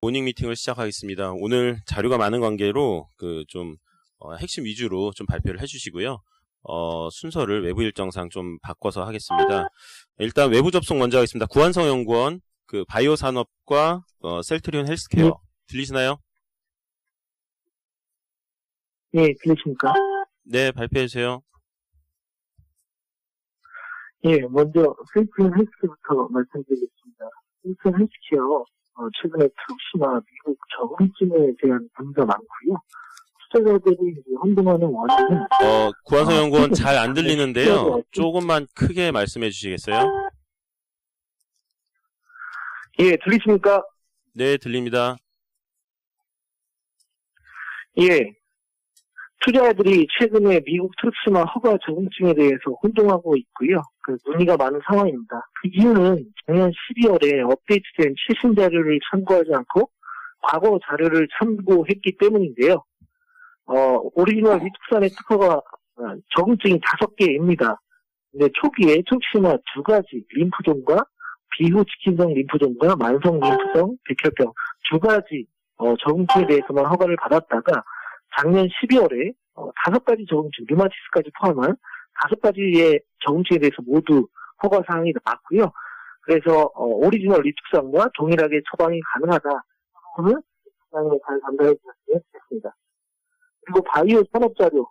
모닝 미팅을 시작하겠습니다. 오늘 자료가 많은 관계로 핵심 위주로 좀 발표를 해주시고요. 순서를 외부 일정상 좀 바꿔서 하겠습니다. 일단 외부 접속 먼저 하겠습니다. 구한성 연구원, 바이오 산업과 셀트리온 헬스케어 들리시나요? 네, 들리십니까? 네, 발표해 주세요. 예, 먼저 셀트리온 헬스케어부터 말씀드리겠습니다. 셀트리온 헬스케어 최근에 트럭시나 미국 저금증에 대한 문의가 많고요. 투자자들이 혼동하는 원인은 구한성 연구원 잘 안 들리는데요. 조금만 크게 말씀해 주시겠어요? 예, 들리십니까? 네, 들립니다. 예, 투자자들이 최근에 미국 트럭시나 허가 저금증에 대해서 혼동하고 있고요. 문의가 많은 상황입니다. 그 이유는 작년 12월에 업데이트된 최신 자료를 참고하지 않고 과거 자료를 참고했기 때문인데요. 오리지널 리투산의 특허가 저금증이 5개입니다. 근데 초기에 트럭시나 2가지 림프종과 비후치킨성 림프종과 만성 림프성 백혈병 2가지 저금증에 대해서만 허가를 받았다가 작년 12월에 5가지 저금증, 류마티스까지 포함한 5가지의 저금증에 대해서 모두 허가 사항이 나왔고요. 그래서 오리지널 리투산과 동일하게 처방이 가능하다. 오늘 시장에 잘 전달해 주셨으면 좋겠습니다. 그리고 바이오 산업 자료,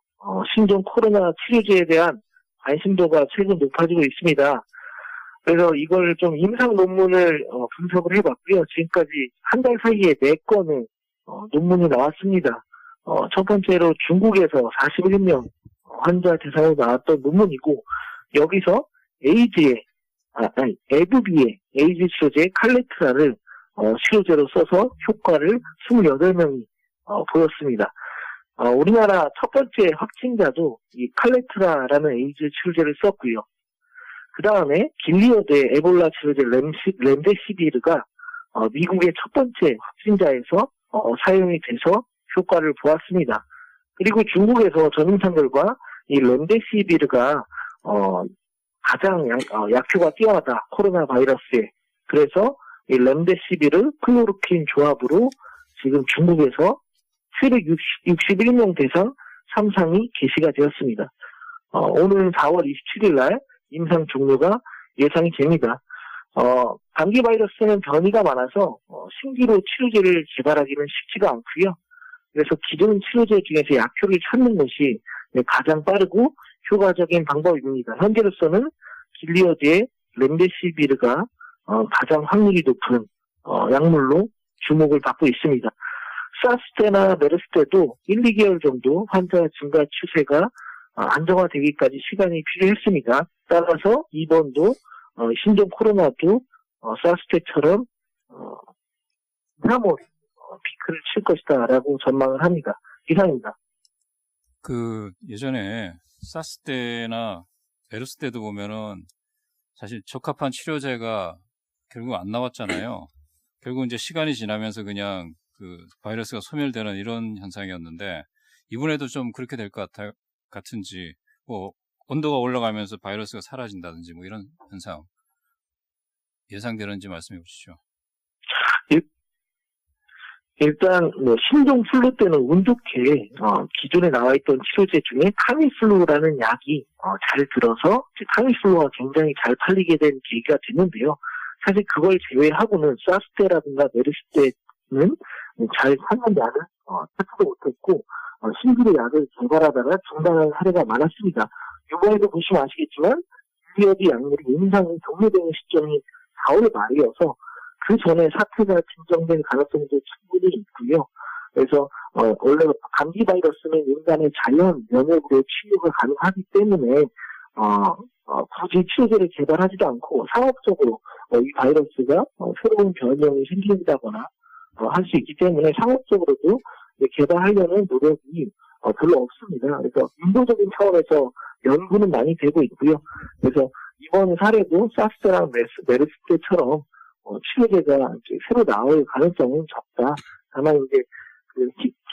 신종 코로나 치료제에 대한 관심도가 최근 높아지고 있습니다. 그래서 이걸 좀 임상 논문을 분석을 해봤고요. 지금까지 한 달 사이에 4건의 논문이 나왔습니다. 첫 번째로 중국에서 41명 환자 대상으로 나왔던 논문이고, 여기서 에브비의 에이즈 치료제 칼레트라를 치료제로 써서 효과를 28명이 보였습니다. 우리나라 첫 번째 확진자도 이 칼레트라라는 에이즈 치료제를 썼고요. 그 다음에 길리어드의 에볼라 치료제 렘데시비르가 미국의 첫 번째 확진자에서 사용이 돼서 효과를 보았습니다. 그리고 중국에서 전임상 결과 이 렘데시비르가 가장 약효가 뛰어나다, 코로나 바이러스에. 그래서 이 렘데시비르 클로로퀸 조합으로 지금 중국에서 761명 대상 3상이 게시가 되었습니다. 오늘 4월 27일 날 임상 종료가 예상이 됩니다. 감기 바이러스는 변이가 많아서 신기로 치료제를 개발하기는 쉽지가 않고요. 그래서 기존 치료제 중에서 약효를 찾는 것이 가장 빠르고 효과적인 방법입니다. 현재로서는 길리어드의 렘데시비르가 가장 확률이 높은 약물로 주목을 받고 있습니다. 사스 때나 메르스 때도 1, 2개월 정도 환자 증가 추세가 안정화되기까지 시간이 필요했습니다. 따라서 이번도 신종 코로나도 사스 때처럼 3월 피크를 칠 것이다라고 전망을 합니다. 이상입니다. 예전에 사스 때나 메르스 때도 보면은 사실 적합한 치료제가 결국 안 나왔잖아요. 결국 이제 시간이 지나면서 그냥 바이러스가 소멸되는 이런 현상이었는데, 이번에도 좀 그렇게 될 것 같은지, 온도가 올라가면서 바이러스가 사라진다든지 이런 현상 예상되는지 말씀해 보시죠. 일단 신종 플루 때는 운 좋게 기존에 나와있던 치료제 중에 타미플루라는 약이 잘 들어서 타미플루가 굉장히 잘 팔리게 된 계기가 됐는데요. 사실 그걸 제외하고는 사스 때라든가 메르스 때는 잘 찾는 약을 찾지도 못했고 신규로 약을 개발하다가 중단한 사례가 많았습니다. 이번에도 보시면 아시겠지만 길리어드 약물이 임상이 종료되는 시점이 4월 말이어서 그 전에 사태가 진정된 가능성도 충분히 있고요. 그래서 원래 감기 바이러스는 인간의 자연 면역으로 치료가 가능하기 때문에 굳이 치료제를 개발하지도 않고 상업적으로 이 바이러스가 새로운 변형이 생긴다거나 할 수 있기 때문에 상업적으로도 개발하려는 노력이 별로 없습니다. 그래서 인도적인 차원에서 연구는 많이 되고 있고요. 그래서 이번 사례도 사스 때랑 메르스 때처럼 치료제가 새로 나올 가능성은 적다. 다만 이제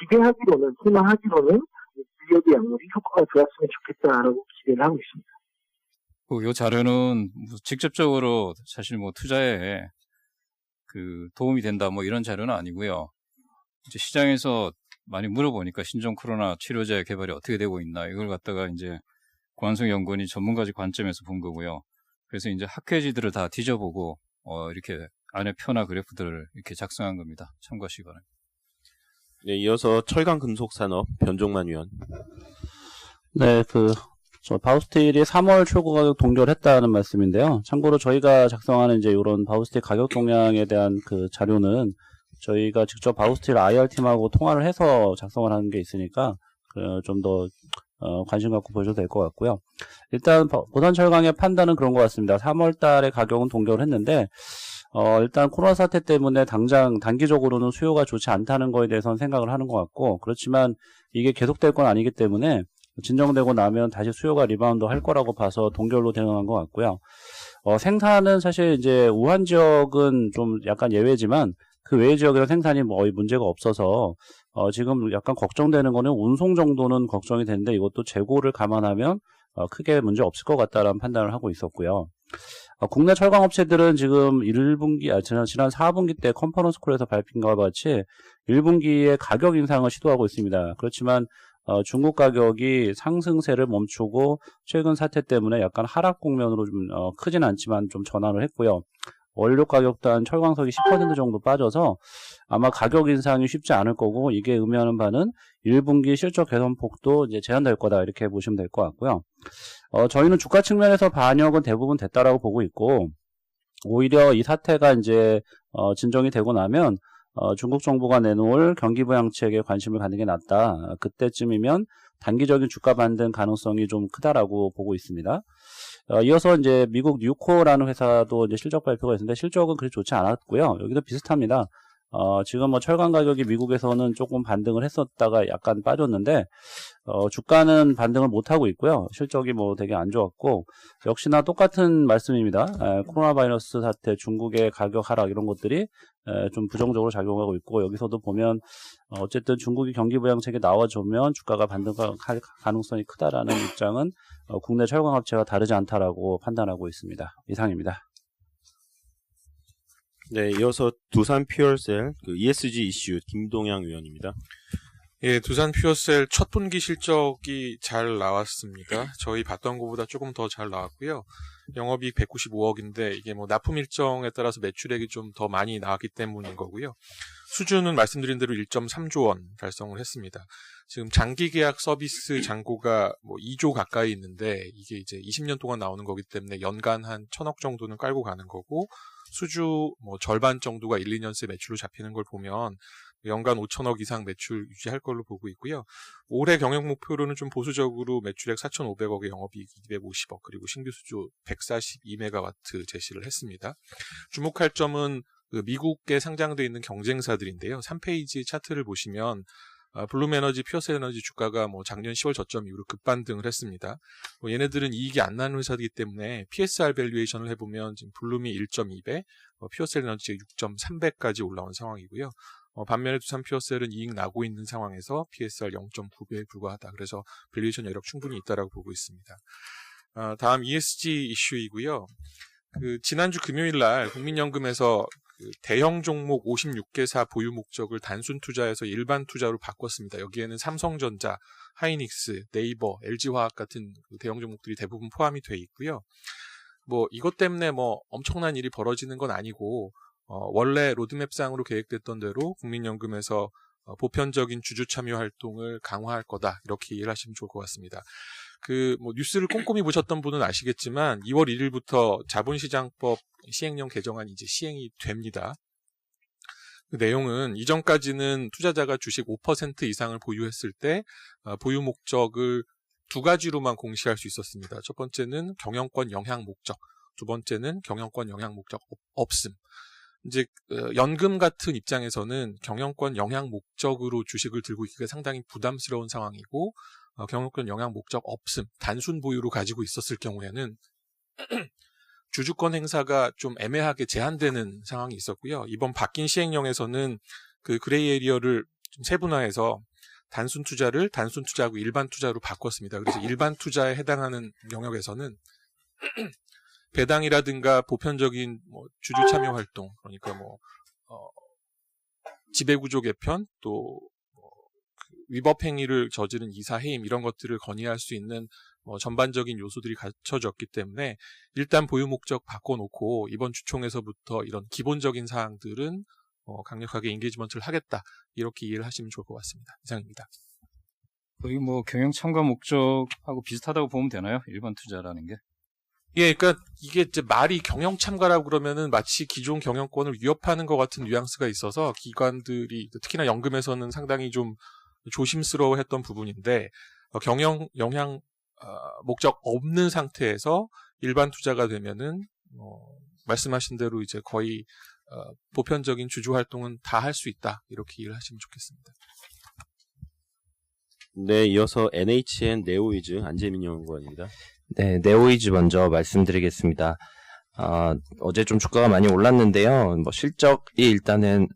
기대하기로는, 희망하기로는 길리어드 약물이 효과가 좋았으면 좋겠다라고 기대를 하고 있습니다. 이 자료는 직접적으로 사실 투자에 그 도움이 된다 뭐 이런 자료는 아니고요. 이제 시장에서 많이 물어보니까 신종 코로나 치료제 개발이 어떻게 되고 있나 이걸 갖다가 이제 고한성 연구원이 전문가적 관점에서 본 거고요. 그래서 이제 학회지들을 다 뒤져보고 이렇게 안에 표나 그래프들을 이렇게 작성한 겁니다. 참고하시기 바랍니다. 네, 이어서 철강금속산업 변종만 위원. 네, 저 바우스틸이 3월 출고 가격 동결했다는 말씀인데요. 참고로 저희가 작성하는 이제 이런 바우스틸 가격 동향에 대한 그 자료는 저희가 직접 바우스틸 IR팀하고 통화를 해서 작성을 하는 게 있으니까 좀 더 관심 갖고 보셔도 될 것 같고요. 일단 보선철강의 판단은 그런 것 같습니다. 3월 달에 가격은 동결을 했는데 일단 코로나 사태 때문에 당장 단기적으로는 수요가 좋지 않다는 거에 대해서는 생각을 하는 것 같고, 그렇지만 이게 계속될 건 아니기 때문에 진정되고 나면 다시 수요가 리바운드 할 거라고 봐서 동결로 대응한 것 같고요. 생산은 사실 이제 우한 지역은 좀 약간 예외지만 그 외의 지역이랑 생산이 거의 문제가 없어서 지금 약간 걱정되는 거는 운송 정도는 걱정이 되는데 이것도 재고를 감안하면 크게 문제 없을 것 같다라는 판단을 하고 있었고요. 국내 철강업체들은 지금 1분기, 지난 4분기 때 컨퍼런스 콜에서 밝힌 것과 같이 1분기에 가격 인상을 시도하고 있습니다. 그렇지만 중국 가격이 상승세를 멈추고 최근 사태 때문에 약간 하락 국면으로 좀 크진 않지만 좀 전환을 했고요. 원료 가격 또한 철광석이 10% 정도 빠져서 아마 가격 인상이 쉽지 않을 거고, 이게 의미하는 바는 1분기 실적 개선폭도 이제 제한될 거다 이렇게 보시면 될 것 같고요. 저희는 주가 측면에서 반영은 대부분 됐다라고 보고 있고, 오히려 이 사태가 이제 진정이 되고 나면 중국 정부가 내놓을 경기부양책에 관심을 갖는 게 낫다. 그때쯤이면 단기적인 주가 반등 가능성이 좀 크다라고 보고 있습니다. 이어서 이제 미국 뉴코라는 회사도 이제 실적 발표가 있는데 실적은 그리 좋지 않았고요. 여기도 비슷합니다. 지금 뭐 철강 가격이 미국에서는 조금 반등을 했었다가 약간 빠졌는데, 주가는 반등을 못하고 있고요. 실적이 뭐 되게 안 좋았고, 역시나 똑같은 말씀입니다. 코로나 바이러스 사태, 중국의 가격 하락 이런 것들이 좀 부정적으로 작용하고 있고, 여기서도 보면 어쨌든 중국이 경기부양책에 나와주면 주가가 반등할 가능성이 크다라는 입장은 국내 철강업체와 다르지 않다라고 판단하고 있습니다. 이상입니다. 네, 이어서 두산 퓨얼셀 ESG 이슈 김동양 위원입니다. 예, 두산 퓨어셀 첫 분기 실적이 잘 나왔습니다. 저희 봤던 것보다 조금 더 잘 나왔고요. 영업이익 195억인데 이게 뭐 납품 일정에 따라서 매출액이 좀 더 많이 나왔기 때문인 거고요. 수주는 말씀드린 대로 1.3조 원 달성을 했습니다. 지금 장기 계약 서비스 잔고가 뭐 2조 가까이 있는데 이게 이제 20년 동안 나오는 거기 때문에 연간 한 1,000억 정도는 깔고 가는 거고, 수주 뭐 절반 정도가 1, 2년 새 매출로 잡히는 걸 보면 연간 5천억 이상 매출 유지할 걸로 보고 있고요. 올해 경영 목표로는 좀 보수적으로 매출액 4,500억에 영업이익 250억, 그리고 신규 수주 142메가와트 제시를 했습니다. 주목할 점은 미국에 상장되어 있는 경쟁사들인데요. 3페이지 차트를 보시면 블룸에너지, 퓨어셀 에너지 주가가 뭐 작년 10월 저점 이후로 급반등을 했습니다. 얘네들은 이익이 안 나는 회사이기 때문에 PSR 밸류에이션을 해보면 지금 블룸이 1.2배, 퓨어셀 에너지 6.3배까지 올라온 상황이고요. 반면에 두산 퓨어셀은 이익 나고 있는 상황에서 PSR 0.9배에 불과하다. 그래서 밸류에이션 여력 충분히 있다라고 보고 있습니다. 다음 ESG 이슈이고요. 지난주 금요일 날 국민연금에서 대형 종목 56개사 보유 목적을 단순 투자에서 일반 투자로 바꿨습니다. 여기에는 삼성전자, 하이닉스, 네이버, LG화학 같은 대형 종목들이 대부분 포함이 돼 있고요. 뭐 이것 때문에 뭐 엄청난 일이 벌어지는 건 아니고, 원래 로드맵상으로 계획됐던 대로 국민연금에서 보편적인 주주 참여 활동을 강화할 거다, 이렇게 이해를 하시면 좋을 것 같습니다. 뭐 뉴스를 꼼꼼히 보셨던 분은 아시겠지만 2월 1일부터 자본시장법 시행령 개정안이 이제 시행이 됩니다. 그 내용은 이전까지는 투자자가 주식 5% 이상을 보유했을 때 보유 목적을 두 가지로만 공시할 수 있었습니다. 첫 번째는 경영권 영향 목적, 두 번째는 경영권 영향 목적 없음. 이제 연금 같은 입장에서는 경영권 영향 목적으로 주식을 들고 있기가 상당히 부담스러운 상황이고, 경영권 영향 목적 없음, 단순 보유로 가지고 있었을 경우에는 주주권 행사가 좀 애매하게 제한되는 상황이 있었고요. 이번 바뀐 시행령에서는 그 그레이 에리어를 좀 세분화해서 단순 투자를 단순 투자하고 일반 투자로 바꿨습니다. 그래서 일반 투자에 해당하는 영역에서는 배당이라든가 보편적인 뭐 주주 참여 활동, 그러니까 뭐 지배구조 개편 또 위법 행위를 저지른 이사 해임 이런 것들을 건의할 수 있는 전반적인 요소들이 갖춰졌기 때문에 일단 보유 목적 바꿔놓고 이번 주총에서부터 이런 기본적인 사항들은 강력하게 인게이지먼트를 하겠다 이렇게 이해를 하시면 좋을 것 같습니다. 이상입니다. 거의 뭐 경영 참가 목적하고 비슷하다고 보면 되나요? 일반 투자라는 게? 예, 그러니까 이게 이제 말이 경영 참가라고 그러면은 마치 기존 경영권을 위협하는 것 같은 뉘앙스가 있어서 기관들이 특히나 연금에서는 상당히 좀 조심스러워했던 부분인데 경영 영향 목적 없는 상태에서 일반 투자가 되면은 말씀하신 대로 이제 거의 보편적인 주주 활동은 다 할 수 있다 이렇게 이해를 하시면 좋겠습니다. 네, 이어서 NHN 네오이즈 안재민 연구원입니다. 네, 네오이즈 먼저 말씀드리겠습니다. 어제 좀 주가가 많이 올랐는데요. 실적이 일단은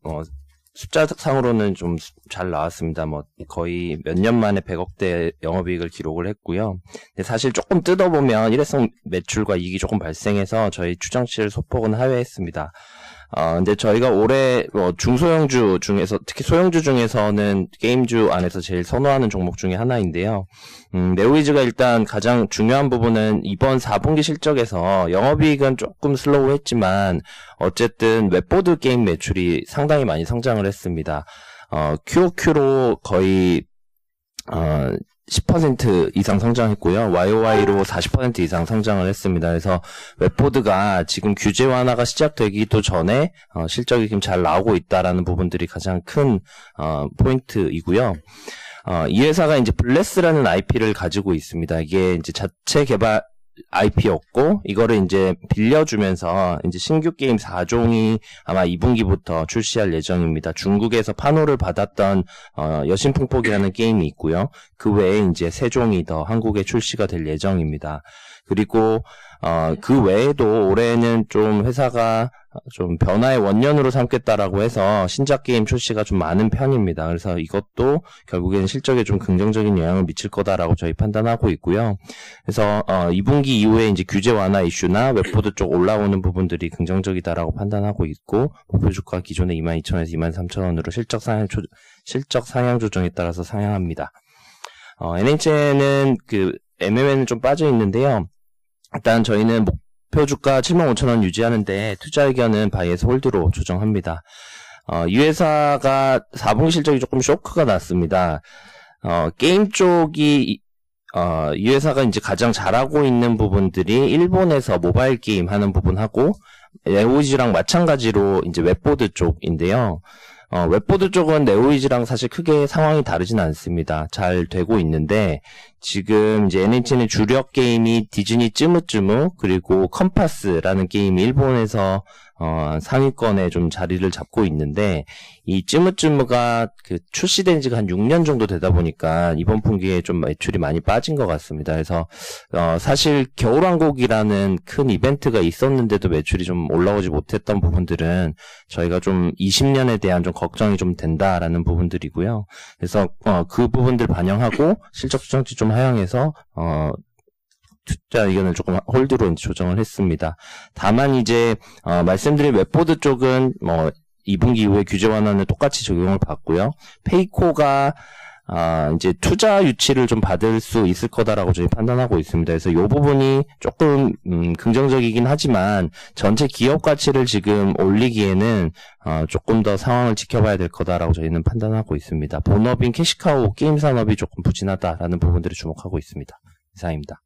숫자상으로는 좀 잘 나왔습니다. 거의 몇 년 만에 100억대 영업이익을 기록을 했고요. 근데 사실 조금 뜯어보면 일회성 매출과 이익이 조금 발생해서 저희 추정치를 소폭은 하회했습니다. 근데 저희가 올해 중소형주 중에서 특히 소형주 중에서는 게임주 안에서 제일 선호하는 종목 중에 하나인데요. 네오이즈가 일단 가장 중요한 부분은 이번 4분기 실적에서 영업이익은 조금 슬로우했지만 어쨌든 웹보드 게임 매출이 상당히 많이 성장을 했습니다. QOQ로 거의 10% 이상 성장했고요. YOY로 40% 이상 성장을 했습니다. 그래서 웹보드가 지금 규제 완화가 시작되기도 전에 실적이 지금 잘 나오고 있다라는 부분들이 가장 큰 포인트이고요. 이 회사가 이제 블레스라는 IP를 가지고 있습니다. 이게 이제 자체 개발 IP였고 이거를 이제 빌려주면서 이제 신규 게임 4종이 아마 2분기부터 출시할 예정입니다. 중국에서 판호를 받았던 여신풍폭이라는 게임이 있고요. 그 외에 이제 3종이 더 한국에 출시가 될 예정입니다. 그리고 그 외에도 올해는 좀 회사가 좀 변화의 원년으로 삼겠다라고 해서 신작 게임 출시가 좀 많은 편입니다. 그래서 이것도 결국에는 실적에 좀 긍정적인 영향을 미칠 거다라고 저희 판단하고 있고요. 그래서 2분기 이후에 이제 규제 완화 이슈나 웹보드 쪽 올라오는 부분들이 긍정적이다라고 판단하고 있고 목표 주가 기존의 22,000원에서 23,000원으로 실적 상향 조정에 따라서 상향합니다. NHN은 MMN은 좀 빠져 있는데요. 일단 저희는 목표 주가 75,000원 유지하는데 투자 의견은 바이에서 홀드로 조정합니다. 이 회사가 4분기 실적이 조금 쇼크가 났습니다. 게임 쪽이 이 회사가 이제 가장 잘하고 있는 부분들이 일본에서 모바일 게임 하는 부분하고 네오이즈랑 마찬가지로 이제 웹보드 쪽인데요. 웹보드 쪽은 네오이즈랑 사실 크게 상황이 다르진 않습니다. 잘 되고 있는데 지금 이제 NHN의 주력 게임이 디즈니 쯔무쯔무 그리고 컴파스라는 게임이 일본에서 상위권에 좀 자리를 잡고 있는데 이 쯔무쯔무가 출시된 지가 한 6년 정도 되다 보니까 이번 분기에 좀 매출이 많이 빠진 것 같습니다. 그래서 사실 겨울왕국이라는 큰 이벤트가 있었는데도 매출이 좀 올라오지 못했던 부분들은 저희가 좀 20년에 대한 좀 걱정이 좀 된다라는 부분들이고요. 그래서 그 부분들 반영하고 실적 추정치 좀 하향해서 투자 의견을 조금 홀드로 조정을 했습니다. 다만 이제 말씀드린 웹보드 쪽은 2분기 이후에 규제 완화는 똑같이 적용을 받고요. 페이코가 이제 투자 유치를 좀 받을 수 있을 거다라고 저희 판단하고 있습니다. 그래서 이 부분이 조금 긍정적이긴 하지만 전체 기업 가치를 지금 올리기에는 조금 더 상황을 지켜봐야 될 거다라고 저희는 판단하고 있습니다. 본업인 캐시카우 게임 산업이 조금 부진하다라는 부분들을 주목하고 있습니다. 이상입니다.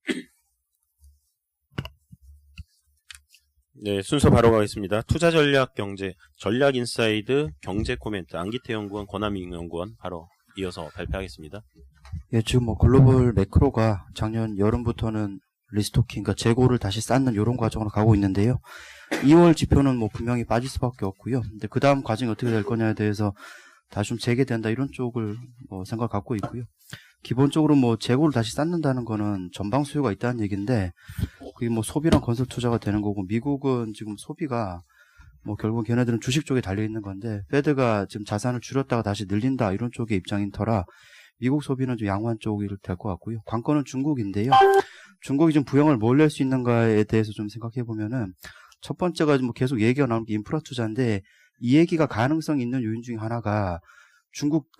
네, 순서 바로 가겠습니다. 투자 전략 경제, 전략 인사이드, 경제 코멘트, 안기태 연구원, 권한민 연구원 바로 이어서 발표하겠습니다. 예, 지금 글로벌 매크로가 작년 여름부터는 리스토킹, 그러니까 재고를 다시 쌓는 이런 과정으로 가고 있는데요. 2월 지표는 분명히 빠질 수밖에 없고요. 근데 그 다음 과정이 어떻게 될 거냐에 대해서 다시 좀 재개된다 이런 쪽을 생각을 갖고 있고요. 기본적으로 재고를 다시 쌓는다는 거는 전방 수요가 있다는 얘기인데 그게 소비랑 건설 투자가 되는 거고 미국은 지금 소비가 결국 걔네들은 주식 쪽에 달려 있는 건데 페드가 지금 자산을 줄였다가 다시 늘린다 이런 쪽의 입장인 터라 미국 소비는 좀 양호한 쪽이 될 것 같고요. 관건은 중국인데요. 중국이 좀 부양을 뭘 낼 수 있는가에 대해서 좀 생각해 보면은 첫 번째가 계속 얘기가 나오는 게 인프라 투자인데 이 얘기가 가능성이 있는 요인 중에 하나가 중국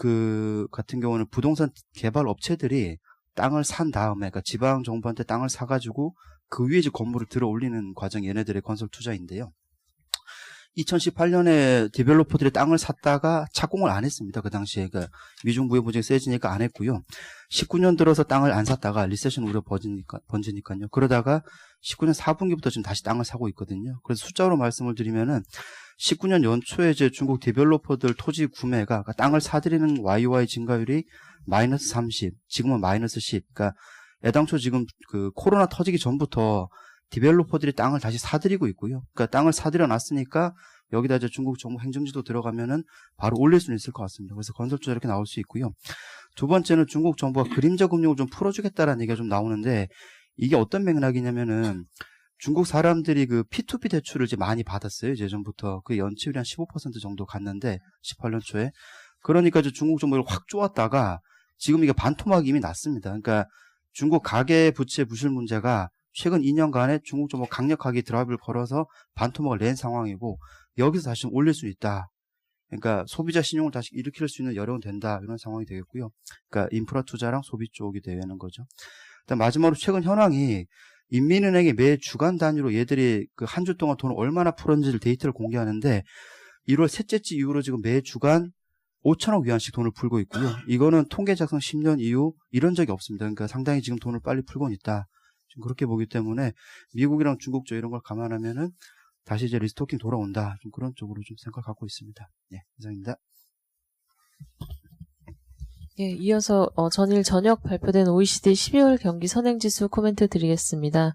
같은 경우는 부동산 개발 업체들이 땅을 산 다음에, 그러니까 지방 정부한테 땅을 사가지고 그 위에 이제 건물을 들어 올리는 과정이 얘네들의 건설 투자인데요. 2018년에 디벨로퍼들이 땅을 샀다가 착공을 안 했습니다. 그 당시에. 그러니까 미중부의 분쟁이 세지니까 안 했고요. 19년 들어서 땅을 안 샀다가 리세션 우려 번지니까요. 그러다가 19년 4분기부터 지금 다시 땅을 사고 있거든요. 그래서 숫자로 말씀을 드리면은 19년 연초에 이제 중국 디벨로퍼들 토지 구매가, 그러니까 땅을 사들이는 YOY 증가율이 마이너스 30, 지금은 마이너스 10. 그러니까 애당초 지금 그 코로나 터지기 전부터 디벨로퍼들이 땅을 다시 사들이고 있고요. 그러니까 땅을 사들여 놨으니까 여기다 이제 중국 정부 행정지도 들어가면은 바로 올릴 수는 있을 것 같습니다. 그래서 건설 투자 이렇게 나올 수 있고요. 두 번째는 중국 정부가 그림자 금융을 좀 풀어주겠다라는 얘기가 좀 나오는데, 이게 어떤 맥락이냐면은 중국 사람들이 그 P2P 대출을 이제 많이 받았어요. 예전부터 그 연체율이 한 15% 정도 갔는데 18년 초에. 그러니까 이제 중국 정부를 확 쪼았다가 지금 이게 반토막이 이미 났습니다. 그러니까 중국 가계 부채 부실 문제가 최근 2년간에 중국 정부가 강력하게 드라이브를 걸어서 반토막을 낸 상황이고, 여기서 다시 올릴 수 있다. 그러니까 소비자 신용을 다시 일으킬 수 있는 여력은 된다. 이런 상황이 되겠고요. 그러니까 인프라 투자랑 소비 쪽이 되는 거죠. 일단 마지막으로 최근 현황이 인민은행이 매 주간 단위로 얘들이 그 한 주 동안 돈을 얼마나 풀었는지를 데이터를 공개하는데, 1월 셋째 주 이후로 지금 매 주간 5천억 위안씩 돈을 풀고 있고요. 이거는 통계 작성 10년 이후 이런 적이 없습니다. 그러니까 상당히 지금 돈을 빨리 풀고는 있다. 좀 그렇게 보기 때문에 미국이랑 중국 쪽 이런 걸 감안하면은 다시 이제 리스토킹 돌아온다. 좀 그런 쪽으로 좀 생각을 갖고 있습니다. 예, 이상입니다. 예, 이어서 전일 저녁 발표된 OECD 12월 경기 선행지수 코멘트 드리겠습니다.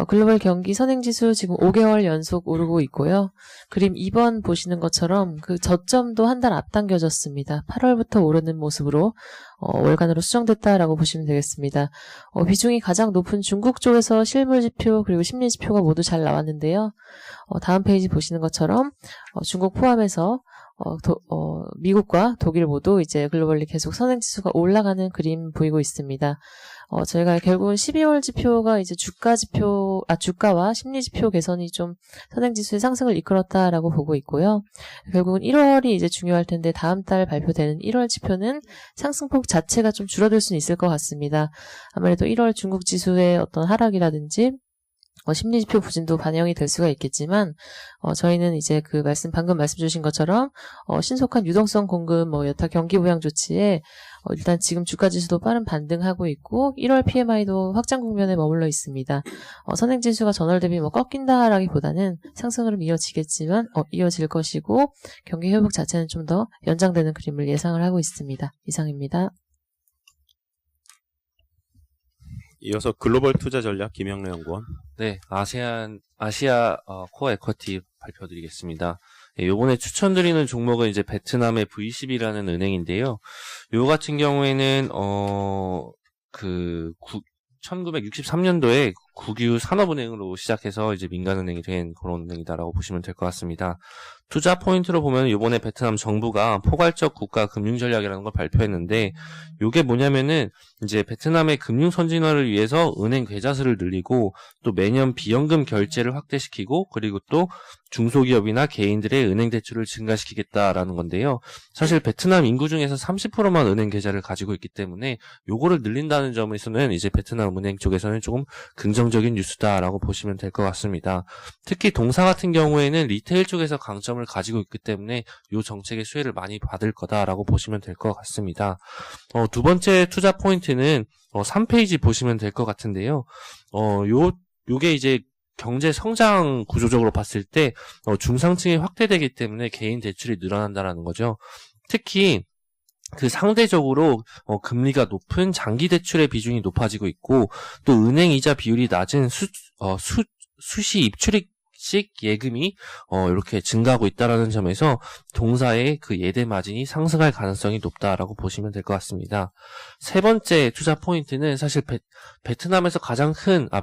글로벌 경기 선행지수 지금 5개월 연속 오르고 있고요. 그림 2번 보시는 것처럼 그 저점도 한 달 앞당겨졌습니다. 8월부터 오르는 모습으로 월간으로 수정됐다라고 보시면 되겠습니다. 비중이 가장 높은 중국 쪽에서 실물 지표 그리고 심리 지표가 모두 잘 나왔는데요. 다음 페이지 보시는 것처럼 중국 포함해서 미국과 독일 모두 이제 글로벌리 계속 선행지수가 올라가는 그림 보이고 있습니다. 저희가 결국은 12월 지표가 이제 주가와 심리 지표 개선이 좀 선행지수의 상승을 이끌었다라고 보고 있고요. 결국은 1월이 이제 중요할 텐데 다음 달 발표되는 1월 지표는 상승폭 자체가 좀 줄어들 수는 있을 것 같습니다. 아무래도 1월 중국 지수의 어떤 하락이라든지 심리지표 부진도 반영이 될 수가 있겠지만, 저희는 이제 방금 말씀 주신 것처럼, 신속한 유동성 공급, 여타 경기 부양 조치에, 일단 지금 주가 지수도 빠른 반등하고 있고, 1월 PMI도 확장 국면에 머물러 있습니다. 선행지수가 전월 대비 꺾인다라기보다는 상승으로 이어질 것이고, 경기 회복 자체는 좀 더 연장되는 그림을 예상을 하고 있습니다. 이상입니다. 이어서 글로벌 투자 전략 김영래 연구원. 네, 아시아 코어 에쿼티 발표드리겠습니다. 네, 요번에 추천드리는 종목은 이제 베트남의 V10이라는 은행인데요. 요 같은 경우에는 1963년도에 국유 산업은행으로 시작해서 이제 민간은행이 된 그런 은행이다라고 보시면 될 것 같습니다. 투자 포인트로 보면 이번에 베트남 정부가 포괄적 국가 금융 전략이라는 걸 발표했는데, 요게 뭐냐면은 이제 베트남의 금융 선진화를 위해서 은행 계좌수를 늘리고, 또 매년 비연금 결제를 확대시키고, 그리고 또 중소기업이나 개인들의 은행 대출을 증가시키겠다라는 건데요. 사실 베트남 인구 중에서 30%만 은행 계좌를 가지고 있기 때문에 요거를 늘린다는 점에서는 이제 베트남 은행 쪽에서는 조금 긍정적인 뉴스다라고 보시면 될 것 같습니다. 특히 동사 같은 경우에는 리테일 쪽에서 강점을 가지고 있기 때문에 요 정책의 수혜를 많이 받을 거다라고 보시면 될 것 같습니다. 두 번째 투자 포인트는 3페이지 보시면 될 것 같은데요. 요게 이제 경제 성장 구조적으로 봤을 때 중상층이 확대되기 때문에 개인 대출이 늘어난다라는 거죠. 특히 상대적으로 금리가 높은 장기 대출의 비중이 높아지고 있고, 또 은행 이자 비율이 낮은 수시 입출익식 예금이 이렇게 증가하고 있다라는 점에서 동사의 그 예대 마진이 상승할 가능성이 높다라고 보시면 될 것 같습니다. 세 번째 투자 포인트는 사실 베트남에서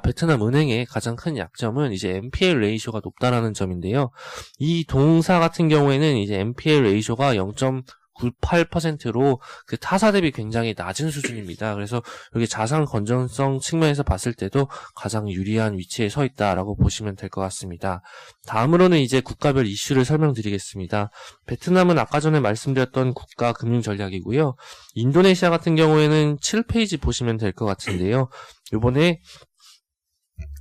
베트남 은행의 가장 큰 약점은 이제 NPL 레이쇼가 높다라는 점인데요. 이 동사 같은 경우에는 이제 NPL 레이쇼가 98%로 그 타사 대비 굉장히 낮은 수준입니다. 그래서 여기 자산 건전성 측면에서 봤을 때도 가장 유리한 위치에 서 있다라고 보시면 될 것 같습니다. 다음으로는 이제 국가별 이슈를 설명드리겠습니다. 베트남은 아까 전에 말씀드렸던 국가 금융 전략이고요. 인도네시아 같은 경우에는 7페이지 보시면 될 것 같은데요. 이번에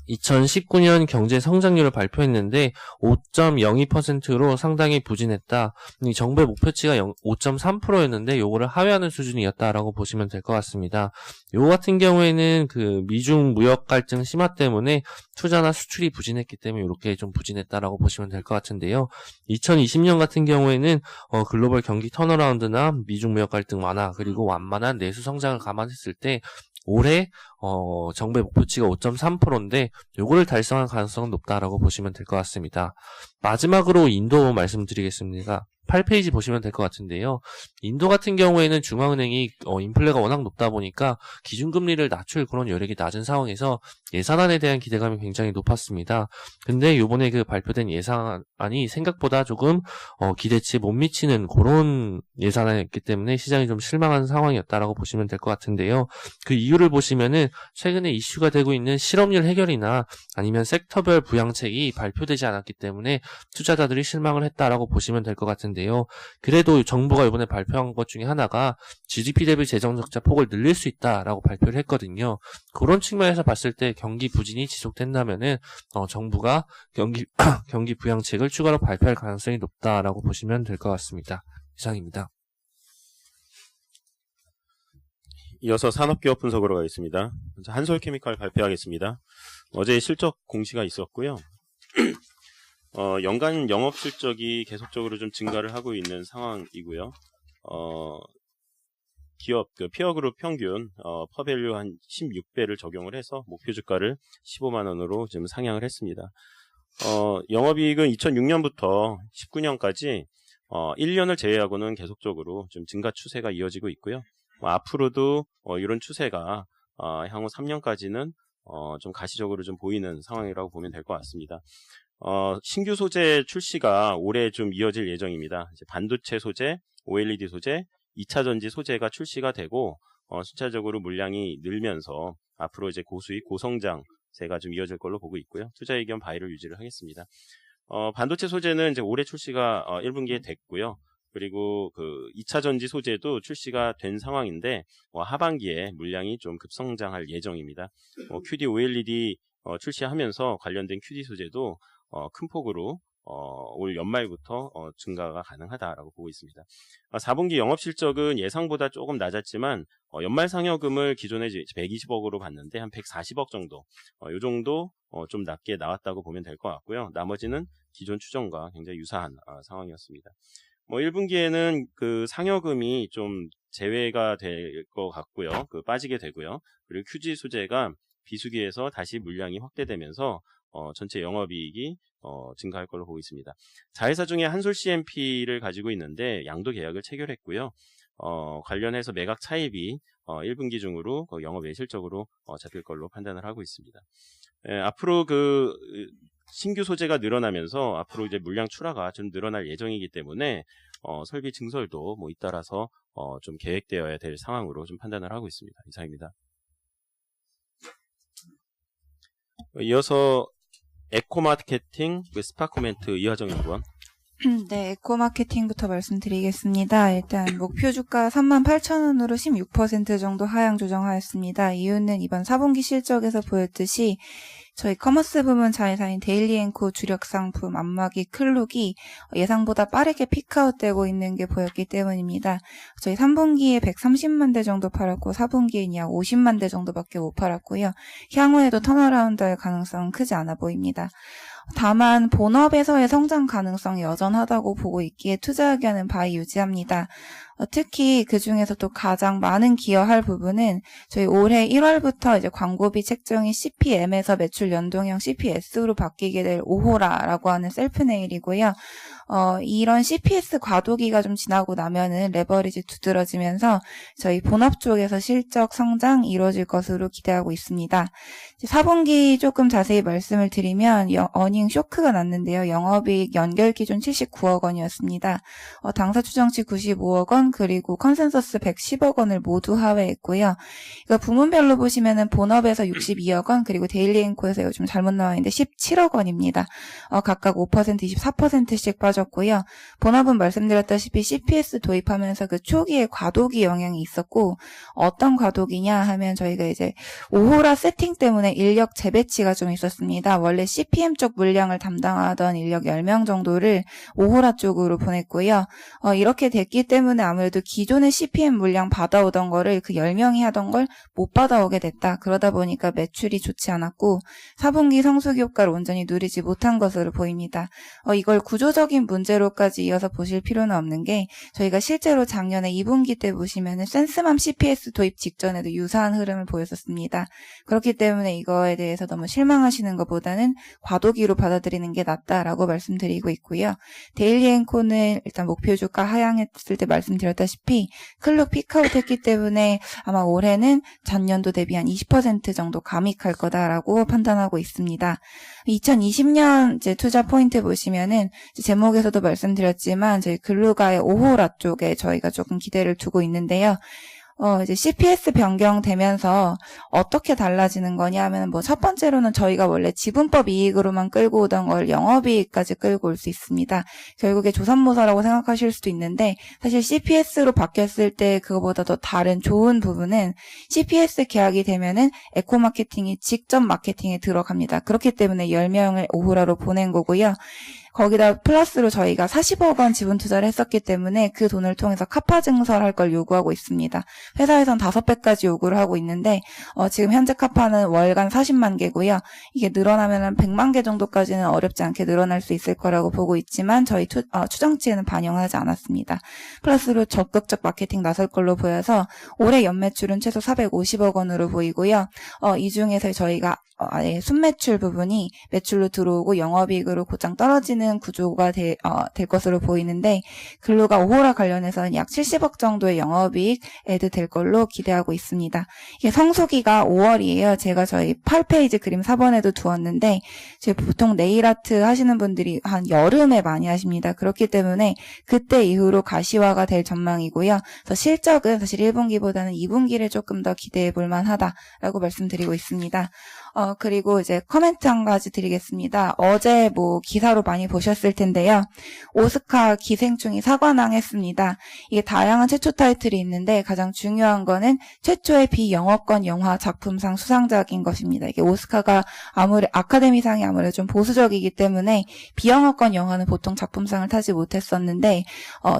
2019년 경제 성장률을 발표했는데 5.02%로 상당히 부진했다. 정부의 목표치가 5.3%였는데 요거를 하회하는 수준이었다라고 보시면 될 것 같습니다. 요거 같은 경우에는 그 미중 무역 갈등 심화 때문에 투자나 수출이 부진했기 때문에 이렇게 좀 부진했다라고 보시면 될 것 같은데요. 2020년 같은 경우에는 글로벌 경기 턴어라운드나 미중 무역 갈등 완화 그리고 완만한 내수 성장을 감안했을 때 올해 정부의 목표치가 5.3%인데 요거를 달성할 가능성은 높다라고 보시면 될 것 같습니다. 마지막으로 인도 말씀드리겠습니다. 8페이지 보시면 될 것 같은데요. 인도 같은 경우에는 중앙은행이 인플레가 워낙 높다 보니까 기준금리를 낮출 그런 여력이 낮은 상황에서 예산안에 대한 기대감이 굉장히 높았습니다. 근데 요번에 그 발표된 예산안이 생각보다 조금 기대치에 못 미치는 그런 예산안이었기 때문에 시장이 좀 실망한 상황이었다라고 보시면 될 것 같은데요. 그 이유를 보시면은 최근에 이슈가 되고 있는 실업률 해결이나 아니면 섹터별 부양책이 발표되지 않았기 때문에 투자자들이 실망을 했다라고 보시면 될 것 같은데요. 그래도 정부가 이번에 발표한 것 중에 하나가 GDP 대비 재정 적자 폭을 늘릴 수 있다라고 발표를 했거든요. 그런 측면에서 봤을 때 경기 부진이 지속된다면은 정부가 경기 부양책을 추가로 발표할 가능성이 높다라고 보시면 될 것 같습니다. 이상입니다. 이어서 산업기업 분석으로 가겠습니다. 먼저 한솔케미칼 발표하겠습니다. 어제 실적 공시가 있었고요. 연간 영업 실적이 계속적으로 좀 증가를 하고 있는 상황이고요. 기업 피어그룹 평균 퍼밸류 한 16배를 적용을 해서 목표 주가를 15만 원으로 지금 상향을 했습니다. 영업이익은 2006년부터 19년까지 1년을 제외하고는 계속적으로 좀 증가 추세가 이어지고 있고요. 앞으로도 이런 추세가 향후 3년까지는 좀 가시적으로 좀 보이는 상황이라고 보면 될 것 같습니다. 신규 소재 출시가 올해 좀 이어질 예정입니다. 이제 반도체 소재, OLED 소재, 2차 전지 소재가 출시가 되고 순차적으로 물량이 늘면서 앞으로 이제 고수익, 고성장세가 좀 이어질 걸로 보고 있고요. 투자 의견 바이를 유지를 하겠습니다. 반도체 소재는 이제 올해 출시가 1분기에 됐고요. 그리고 그 2차 전지 소재도 출시가 된 상황인데 하반기에 물량이 좀 급성장할 예정입니다. QD OLED 출시하면서 관련된 QD 소재도 큰 폭으로 올 연말부터 증가가 가능하다라고 보고 있습니다. 4분기 영업실적은 예상보다 조금 낮았지만 연말 상여금을 기존에 120억으로 봤는데 한 140억 정도 이 정도 좀 낮게 나왔다고 보면 될 것 같고요. 나머지는 기존 추정과 굉장히 유사한 상황이었습니다. 1분기에는 그 상여금이 좀 제외가 될 것 같고요. 빠지게 되고요. 그리고 QG 소재가 비수기에서 다시 물량이 확대되면서 전체 영업이익이 증가할 걸로 보고 있습니다. 자회사 중에 한솔 CMP를 가지고 있는데 양도 계약을 체결했고요. 관련해서 매각 차입이 1분기 중으로 영업 외실적으로 잡힐 걸로 판단을 하고 있습니다. 앞으로 그 신규 소재가 늘어나면서 앞으로 이제 물량 출하가 좀 늘어날 예정이기 때문에 설비 증설도 잇따라서 좀 계획되어야 될 상황으로 좀 판단을 하고 있습니다. 이상입니다. 이어서 에코마케팅 스파코멘트 이화정 연구원. 네, 에코마케팅부터 말씀드리겠습니다. 일단 목표 주가 38,000원으로 16% 정도 하향 조정하였습니다. 이유는 이번 4분기 실적에서 보였듯이 저희 커머스 부문 자회사인 데일리앤코 주력 상품 안마기 클룩이 예상보다 빠르게 피크아웃되고 있는 게 보였기 때문입니다. 저희 3분기에 130만 대 정도 팔았고 4분기에는 약 50만 대 정도밖에 못 팔았고요. 향후에도 턴어라운드할 가능성은 크지 않아 보입니다. 다만 본업에서의 성장 가능성이 여전하다고 보고 있기에 투자 의견은 바이 유지합니다. 특히 그 중에서도 가장 많은 기여할 부분은 저희 올해 1월부터 이제 광고비 책정이 CPM에서 매출 연동형 CPS로 바뀌게 될 오호라라고 하는 셀프 네일이고요. 이런 CPS 과도기가 좀 지나고 나면은 레버리지 두드러지면서 저희 본업 쪽에서 실적 성장 이루어질 것으로 기대하고 있습니다. 4분기 조금 자세히 말씀을 드리면 어닝 쇼크가 났는데요. 영업이익 연결 기준 79억 원이었습니다. 당사 추정치 95억 원, 원, 그리고 컨센서스 110억 원을 모두 하회했고요. 이거 부문별로 보시면은 본업에서 62억 원, 그리고 데일리앵코에서 요즘 잘못 나와 있는데 17억 원입니다. 각각 5%, 24%씩 빠졌고요. 본업은 말씀드렸다시피 CPS 도입하면서 그 초기에 과도기 영향이 있었고, 어떤 과도기냐 하면 저희가 이제 오호라 세팅 때문에 인력 재배치가 좀 있었습니다. 원래 CPM 쪽 물량을 담당하던 인력 10명 정도를 오호라 쪽으로 보냈고요. 이렇게 됐기 때문에 아무래도 기존의 CPM 물량 받아오던 거를 그 10명이 하던 걸 못 받아오게 됐다. 그러다 보니까 매출이 좋지 않았고 4분기 성수기 효과를 온전히 누리지 못한 것으로 보입니다. 이걸 구조적인 문제로까지 이어서 보실 필요는 없는 게 저희가 실제로 작년에 2분기 때 보시면은 센스맘 CPS 도입 직전에도 유사한 흐름을 보였었습니다. 그렇기 때문에 이거에 대해서 너무 실망하시는 것보다는 과도기로 받아들이는 게 낫다라고 말씀드리고 있고요. 데일리앵코는 일단 목표 주가 하향했을 때 말씀드렸다시피 클룩 피크아웃 했기 때문에 아마 올해는 전년도 대비 한 20% 정도 감익할 거다라고 판단하고 있습니다. 2020년 이제 투자 포인트 보시면은 제목에서도 말씀드렸지만 저희 글루가의 오호라 쪽에 저희가 조금 기대를 두고 있는데요. 이제 CPS 변경되면서 어떻게 달라지는 거냐 하면 뭐 첫 번째로는 저희가 원래 지분법 이익으로만 끌고 오던 걸 영업이익까지 끌고 올 수 있습니다. 결국에 조삼모사라고 생각하실 수도 있는데 사실 CPS로 바뀌었을 때 그거보다 더 다른 좋은 부분은 CPS 계약이 되면은 에코 마케팅이 직접 마케팅에 들어갑니다. 그렇기 때문에 10명을 오호라로 보낸 거고요. 거기다 플러스로 저희가 40억 원 지분 투자를 했었기 때문에 그 돈을 통해서 카파 증설할 걸 요구하고 있습니다. 회사에선 5배까지 요구를 하고 있는데 지금 현재 카파는 월간 40만 개고요. 이게 늘어나면 100만 개 정도까지는 어렵지 않게 늘어날 수 있을 거라고 보고 있지만 저희 추정치에는 반영하지 않았습니다. 플러스로 적극적 마케팅 나설 걸로 보여서 올해 연매출은 최소 450억 원으로 보이고요. 이 중에서 저희가 아예 순매출 부분이 매출로 들어오고 영업이익으로 곧장 떨어지는 구조가 될 것으로 보이는데 글루가 오호라 관련해서는 약 70억 정도의 영업이익 애드될 걸로 기대하고 있습니다. 이게 성수기가 5월이에요. 제가 저희 8페이지 그림 4번에도 두었는데 보통 네일아트 하시는 분들이 한 여름에 많이 하십니다. 그렇기 때문에 그때 이후로 가시화가 될 전망이고요. 그래서 실적은 사실 1분기보다는 2분기를 조금 더 기대해 볼 만하다라고 말씀드리고 있습니다. 그리고 이제 코멘트 한 가지 드리겠습니다. 어제 뭐 기사로 많이 보셨을 텐데요. 오스카 기생충이 사관왕했습니다. 이게 다양한 최초 타이틀이 있는데 가장 중요한 거는 최초의 비영어권 영화 작품상 수상작인 것입니다. 이게 오스카가 아카데미상이 아무래도 좀 보수적이기 때문에 비영어권 영화는 보통 작품상을 타지 못했었는데